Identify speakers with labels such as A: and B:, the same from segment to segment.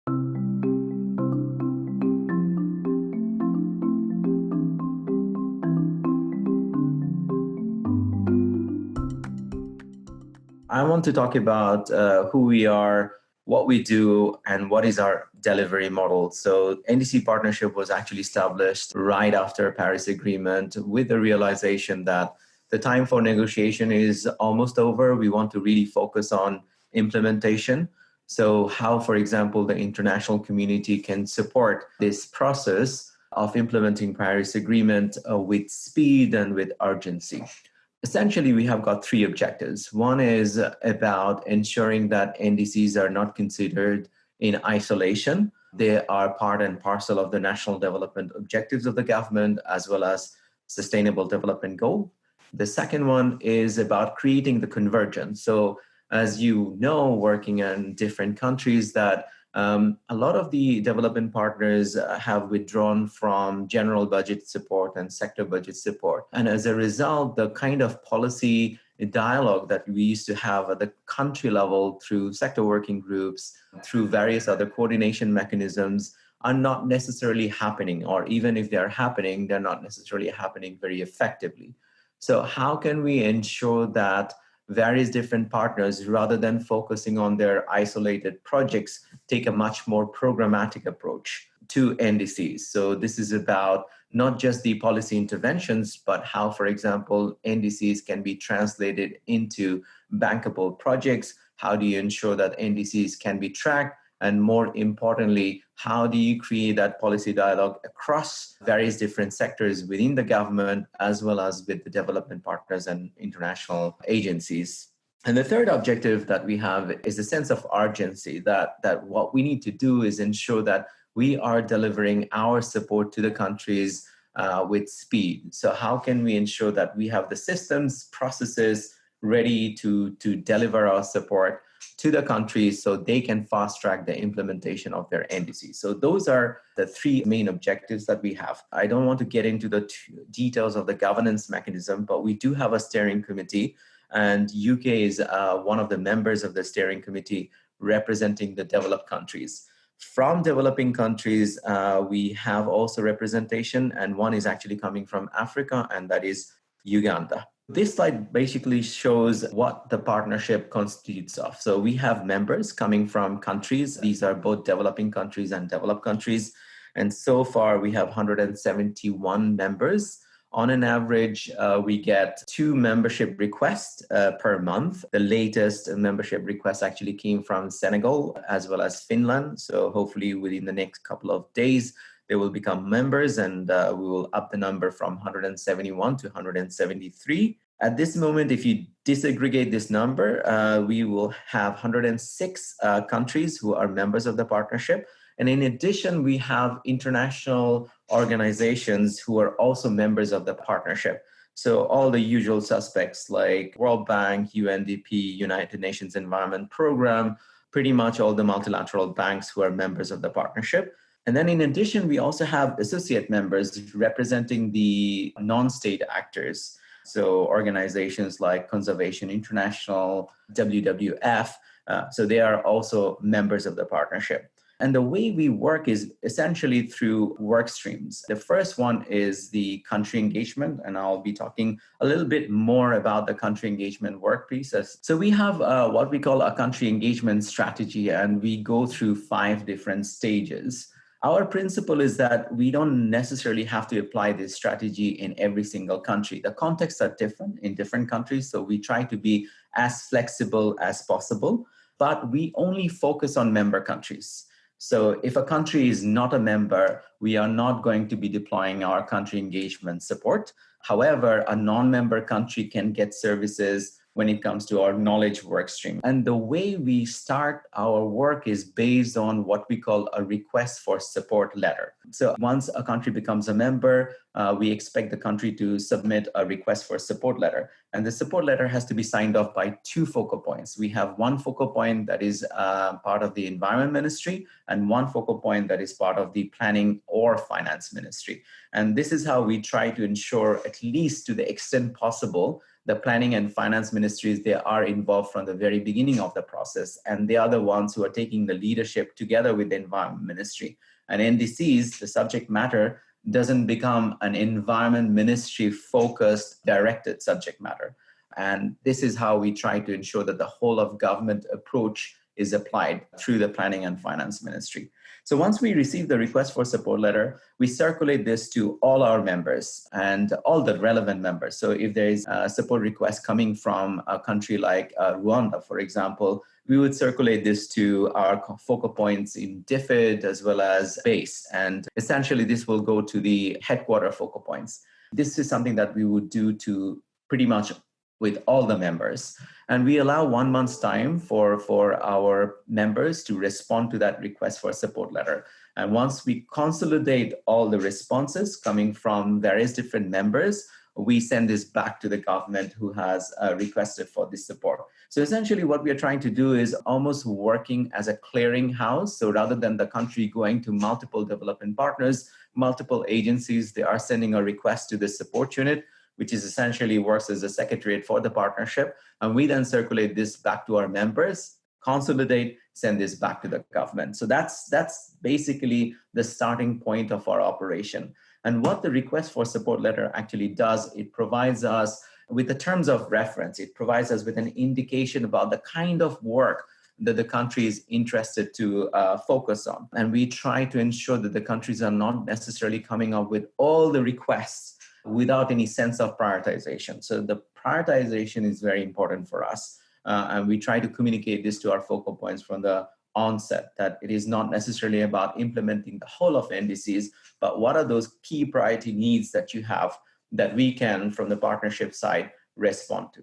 A: I want to talk about who we are, what we do, and what is our delivery model. So NDC Partnership was actually established right after Paris Agreement with the realization that the time for negotiation is almost over. We want to really focus on implementation. So how, for example, the international community can support this process of implementing Paris Agreement with speed and with urgency. Essentially, we have got three objectives. One is about ensuring that NDCs are not considered in isolation. They are part and parcel of the national development objectives of the government, as well as sustainable development goal. The second one is about creating the convergence. So as you know, working in different countries, that a lot of the development partners have withdrawn from general budget support and sector budget support. And as a result, the kind of policy dialogue that we used to have at the country level through sector working groups, through various other coordination mechanisms, are not necessarily happening, or even if they're happening, they're not necessarily happening very effectively. So how can we ensure that various different partners, rather than focusing on their isolated projects, take a much more programmatic approach to NDCs? So this is about not just the policy interventions, but how, for example, NDCs can be translated into bankable projects. How do you ensure that NDCs can be tracked? And more importantly, how do you create that policy dialogue across various different sectors within the government, as well as with the development partners and international agencies? And the third objective that we have is a sense of urgency, that what we need to do is ensure that we are delivering our support to the countries with speed. So how can we ensure that we have the systems, processes ready to deliver our support to the countries so they can fast track the implementation of their NDC? So those are the three main objectives that we have. I don't want to get into the details of the governance mechanism, but we do have a steering committee, and UK is one of the members of the steering committee representing the developed countries. From developing countries, we have also representation, and one is actually coming from Africa, and that is Uganda. This slide basically shows what the partnership constitutes of. So we have members coming from countries. These are both developing countries and developed countries. And so far, we have 171 members. On an average, we get 2 membership requests per month. The latest membership request actually came from Senegal as well as Finland. So hopefully within the next couple of days, they will become members, and we will up the number from 171 to 173. At this moment, if you disaggregate this number, we will have 106 countries who are members of the partnership. And in addition, we have international organizations who are also members of the partnership. So all the usual suspects like World Bank, UNDP, United Nations Environment Program, pretty much all the multilateral banks who are members of the partnership. And then in addition, we also have associate members representing the non-state actors. So organizations like Conservation International, WWF, so they are also members of the partnership. And the way we work is essentially through work streams. The first one is the country engagement, and I'll be talking a little bit more about the country engagement work pieces. So we have what we call a country engagement strategy, and we go through 5 different stages. Our principle is that we don't necessarily have to apply this strategy in every single country. The contexts are different in different countries, so we try to be as flexible as possible, but we only focus on member countries. So if a country is not a member, we are not going to be deploying our country engagement support. However, a non-member country can get services when it comes to our knowledge work stream. And the way we start our work is based on what we call a request for support letter. So once a country becomes a member, we expect the country to submit a request for support letter. And the support letter has to be signed off by 2 focal points. We have one focal point that is part of the Environment Ministry, and one focal point that is part of the Planning or Finance Ministry. And this is how we try to ensure, at least to the extent possible, the planning and finance ministries, they are involved from the very beginning of the process, and they are the ones who are taking the leadership together with the environment ministry. And NDCs, the subject matter, doesn't become an environment ministry focused directed subject matter. And this is how we try to ensure that the whole of government approach is applied through the planning and finance ministry. So once we receive the request for support letter, we circulate this to all our members and all the relevant members. So if there is a support request coming from a country like Rwanda, for example, we would circulate this to our focal points in DFID as well as base. And essentially, this will go to the headquarter focal points. This is something that we would do to pretty much with all the members. And we allow 1 month's time for our members to respond to that request for a support letter. And once we consolidate all the responses coming from various different members, we send this back to the government who has requested for this support. So essentially what we are trying to do is almost working as a clearinghouse. So rather than the country going to multiple development partners, multiple agencies, they are sending a request to the support unit, which is essentially works as a secretariat for the partnership. And we then circulate this back to our members, consolidate, send this back to the government. So that's basically the starting point of our operation. And what the request for support letter actually does, it provides us with the terms of reference. It provides us with an indication about the kind of work that the country is interested to focus on. And we try to ensure that the countries are not necessarily coming up with all the requests without any sense of prioritization. So the prioritization is very important for us. And we try to communicate this to our focal points from the onset, that it is not necessarily about implementing the whole of NDCs, but what are those key priority needs that you have that we can, from the partnership side, respond to.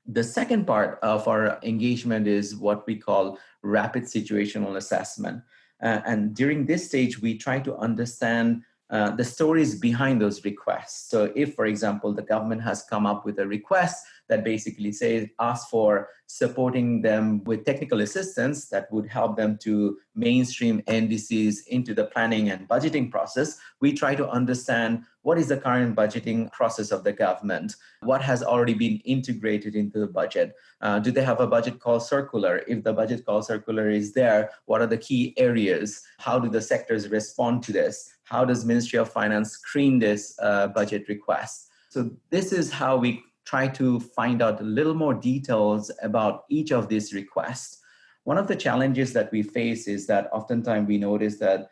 A: The second part of our engagement is what we call rapid situational assessment. And during this stage, we try to understand the stories behind those requests. So if, for example, the government has come up with a request that basically asks for supporting them with technical assistance that would help them to mainstream NDCs into the planning and budgeting process, we try to understand what is the current budgeting process of the government, what has already been integrated into the budget. Do they have a budget call circular? If the budget call circular is there, what are the key areas? How do the sectors respond to this? How does Ministry of Finance screen this budget request? So this is how we try to find out a little more details about each of these requests. One of the challenges that we face is that oftentimes we notice that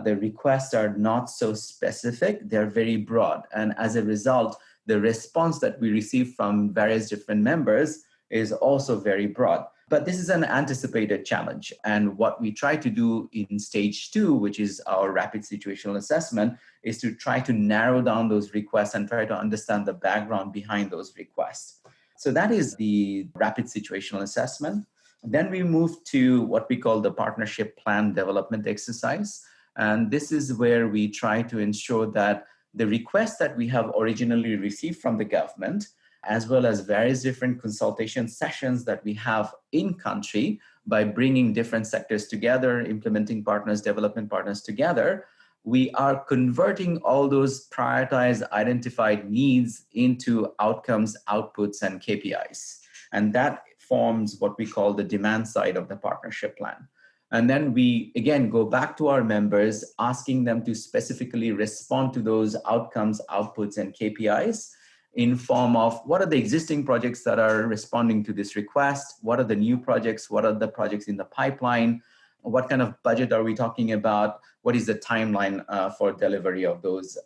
A: the requests are not so specific, they're very broad. And as a result, the response that we receive from various different members is also very broad. But this is an anticipated challenge. And what we try to do in stage 2, which is our rapid situational assessment, is to try to narrow down those requests and try to understand the background behind those requests. So that is the rapid situational assessment. Then we move to what we call the partnership plan development exercise. And this is where we try to ensure that the requests that we have originally received from the government, as well as various different consultation sessions that we have in country by bringing different sectors together, implementing partners, development partners together, we are converting all those prioritized, identified needs into outcomes, outputs, and KPIs. And that forms what we call the demand side of the partnership plan. And then we, again, go back to our members, asking them to specifically respond to those outcomes, outputs, and KPIs in form of what are the existing projects that are responding to this request, what are the new projects, what are the projects in the pipeline, what kind of budget are we talking about, what is the timeline for delivery of those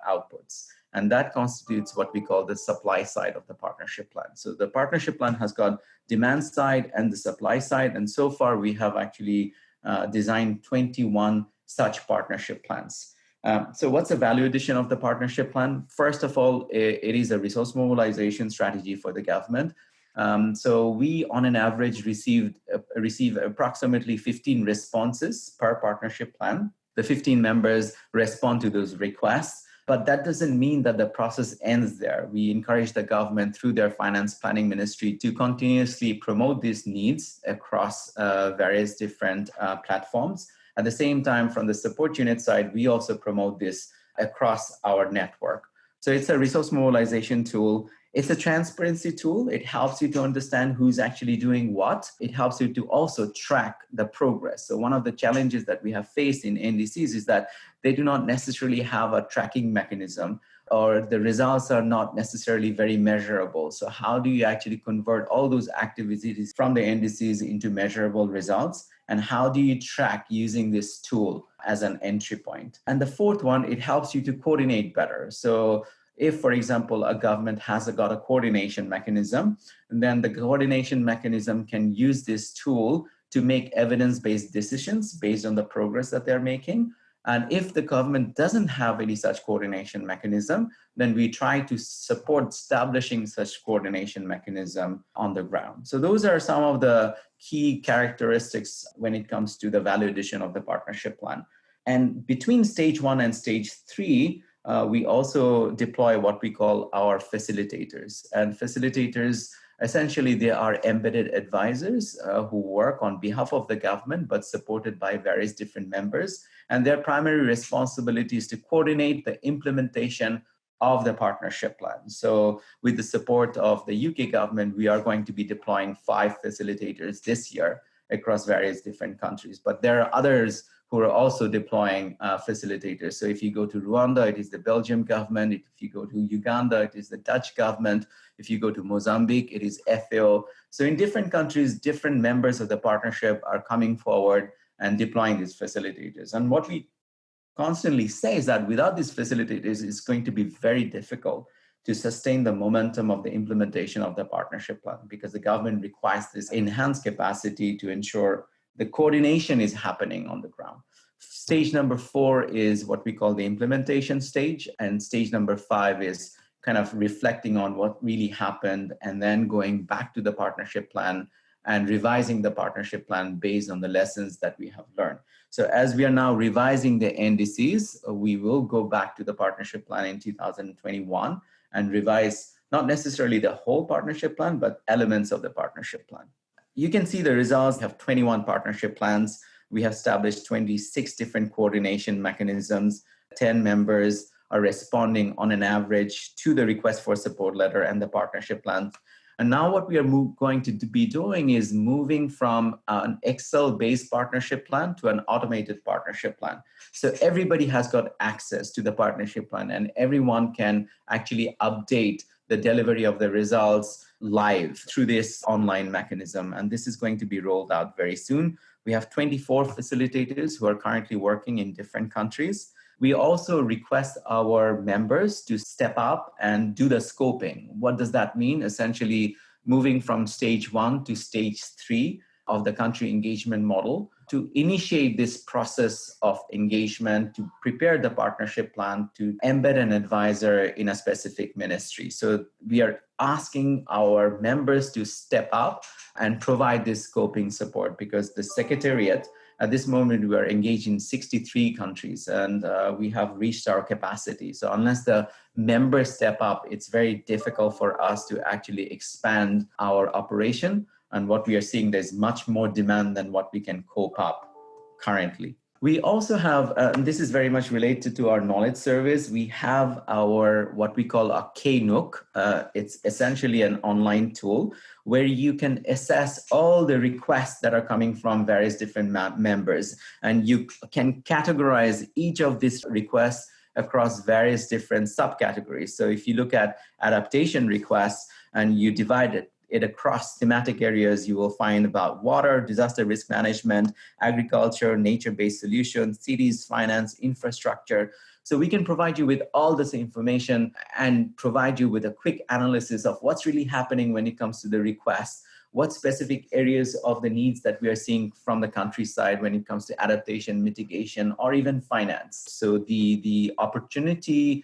A: outputs. And that constitutes what we call the supply side of the partnership plan. So the partnership plan has got demand side and the supply side. And so far we have actually designed 21 such partnership plans. So what's the value addition of the partnership plan? First of all, it is a resource mobilization strategy for the government. So we, on an average, receive approximately 15 responses per partnership plan. The 15 members respond to those requests, but that doesn't mean that the process ends there. We encourage the government through their finance planning ministry to continuously promote these needs across various different platforms. At the same time, from the support unit side, we also promote this across our network. So it's a resource mobilization tool. It's a transparency tool. It helps you to understand who's actually doing what. It helps you to also track the progress. So one of the challenges that we have faced in NDCs is that they do not necessarily have a tracking mechanism, or the results are not necessarily very measurable. So how do you actually convert all those activities from the NDCs into measurable results? And how do you track using this tool as an entry point? And the fourth one, it helps you to coordinate better. So if, for example, a government has got a coordination mechanism, then the coordination mechanism can use this tool to make evidence-based decisions based on the progress that they're making. And if the government doesn't have any such coordination mechanism, then we try to support establishing such coordination mechanism on the ground. So those are some of the key characteristics when it comes to the value addition of the partnership plan. And between stage 1 and stage 3, we also deploy what we call our facilitators. And facilitators, essentially, they are embedded advisors who work on behalf of the government, but supported by various different members. And their primary responsibility is to coordinate the implementation of the partnership plan. So with the support of the UK government, we are going to be deploying 5 facilitators this year across various different countries. But there are others who are also deploying facilitators. So if you go to Rwanda, it is the Belgian government. If you go to Uganda, it is the Dutch government. If you go to Mozambique, it is FAO. So in different countries, different members of the partnership are coming forward and deploying these facilitators. And what we constantly say is that without these facilitators, it's going to be very difficult to sustain the momentum of the implementation of the partnership plan, because the government requires this enhanced capacity to ensure the coordination is happening on the ground. Stage number 4 is what we call the implementation stage. And stage number 5 is kind of reflecting on what really happened and then going back to the partnership plan and revising the partnership plan based on the lessons that we have learned. So as we are now revising the NDCs, we will go back to the partnership plan in 2021 and revise not necessarily the whole partnership plan, but elements of the partnership plan. You can see the results. We have 21 partnership plans. We have established 26 different coordination mechanisms. 10 members are responding on an average to the request for support letter and the partnership plan. And now what we are going to be doing is moving from an Excel-based partnership plan to an automated partnership plan. So everybody has got access to the partnership plan, and everyone can actually update the delivery of the results live through this online mechanism. And this is going to be rolled out very soon. We have 24 facilitators who are currently working in different countries. We also request our members to step up and do the scoping. What does that mean? Essentially, moving from stage 1 to stage 3 of the country engagement model to initiate this process of engagement, to prepare the partnership plan, to embed an advisor in a specific ministry. So we are asking our members to step up and provide this scoping support, because the Secretariat, at this moment, we are engaged in 63 countries and we have reached our capacity. So unless the members step up, it's very difficult for us to actually expand our operation. And what we are seeing, there's much more demand than what we can cope up currently. We also have, and this is very much related to our knowledge service, we have our what we call a K-Nook. It's essentially an online tool where you can assess all the requests that are coming from various different members. And you can categorize each of these requests across various different subcategories. So if you look at adaptation requests and you divide it across thematic areas, you will find about water, disaster risk management, agriculture, nature-based solutions, cities, finance, infrastructure. So we can provide you with all this information and provide you with a quick analysis of what's really happening when it comes to the request, what specific areas of the needs that we are seeing from the countryside when it comes to adaptation, mitigation, or even finance. So the opportunity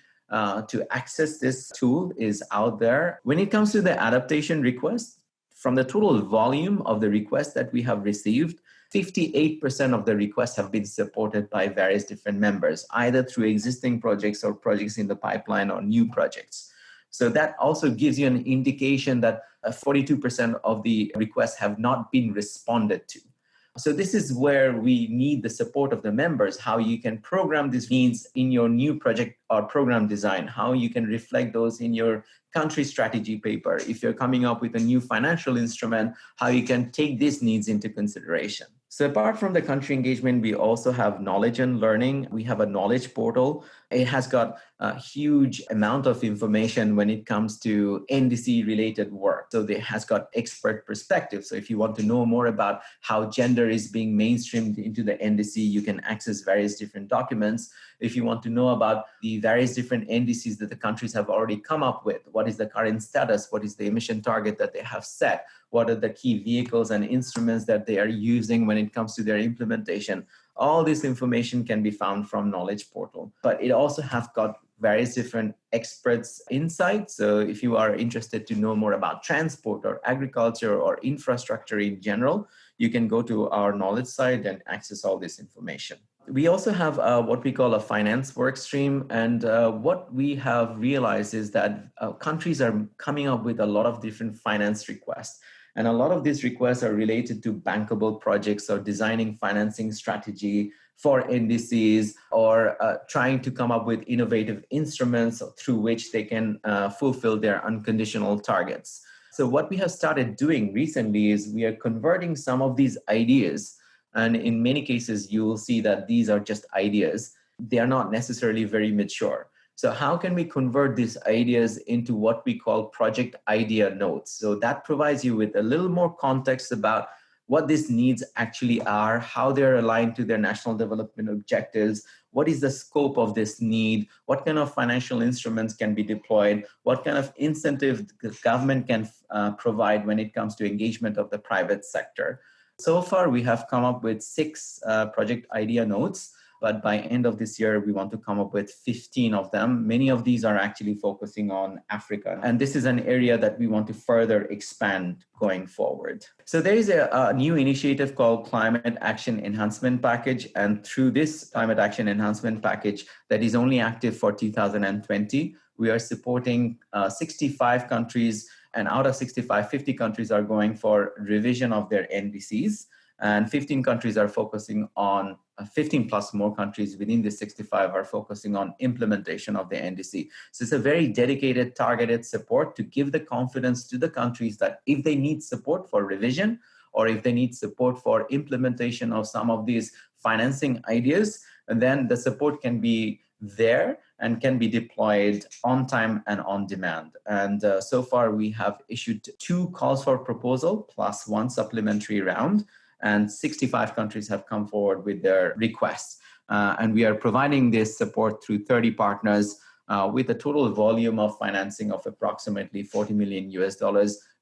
A: to access this tool is out there. When it comes to the adaptation request, from the total volume of the requests that we have received, 58% of the requests have been supported by various different members, either through existing projects or projects in the pipeline or new projects. So that also gives you an indication that 42% of the requests have not been responded to. So this is where we need the support of the members, how you can program these needs in your new project or program design, how you can reflect those in your country strategy paper. If you're coming up with a new financial instrument, how you can take these needs into consideration. So apart from the country engagement, we also have knowledge and learning. We have a knowledge portal. It has got a huge amount of information when it comes to NDC related work. So it has got expert perspective. So if you want to know more about how gender is being mainstreamed into the NDC, you can access various different documents. If you want to know about the various different NDCs that the countries have already come up with, what is the current status, what is the emission target that they have set, what are the key vehicles and instruments that they are using when it comes to their implementation, all this information can be found from Knowledge Portal. But it also has got various different experts insights. So if you are interested to know more about transport or agriculture or infrastructure in general, you can go to our knowledge site and access all this information. We also have what we call a finance work stream. And what we have realized is that countries are coming up with a lot of different finance requests. And a lot of these requests are related to bankable projects or designing financing strategy for NDCs or trying to come up with innovative instruments through which they can fulfill their unconditional targets. So what we have started doing recently is we are converting some of these ideas. And in many cases, you will see that these are just ideas. They are not necessarily very mature. So how can we convert these ideas into what we call project idea notes? So that provides you with a little more context about what these needs actually are, how they're aligned to their national development objectives, what is the scope of this need, what kind of financial instruments can be deployed, what kind of incentive the government can provide when it comes to engagement of the private sector. So far, we have come up with 6 project idea notes. But by end of this year, we want to come up with 15 of them. Many of these are actually focusing on Africa. And this is an area that we want to further expand going forward. So there is a new initiative called Climate Action Enhancement Package. And through this Climate Action Enhancement Package that is only active for 2020, we are supporting 65 countries. And out of 65, 50 countries are going for revision of their NDCs. And 15 countries are focusing on, 15 plus more countries within the 65 are focusing on implementation of the NDC. So it's a very dedicated, targeted support to give the confidence to the countries that if they need support for revision, or if they need support for implementation of some of these financing ideas, and then the support can be there and can be deployed on time and on demand. And so far we have issued 2 calls for proposal plus 1 supplementary round. And 65 countries have come forward with their requests. And we are providing this support through 30 partners with a total volume of financing of approximately $40 million US,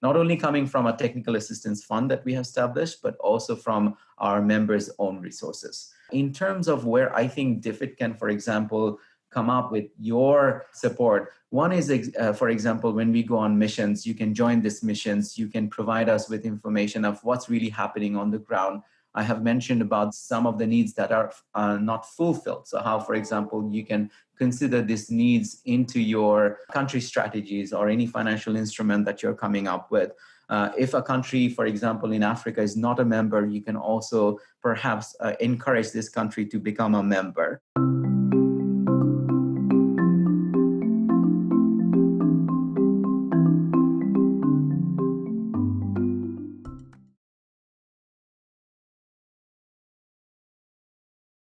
A: not only coming from a technical assistance fund that we have established, but also from our members' own resources. In terms of where I think DFID can, for example, come up with your support. One is, for example, when we go on missions, you can join these missions, you can provide us with information of what's really happening on the ground. I have mentioned about some of the needs that are not fulfilled. So how, for example, you can consider these needs into your country strategies or any financial instrument that you're coming up with. If a country, for example, in Africa is not a member, you can also perhaps encourage this country to become a member.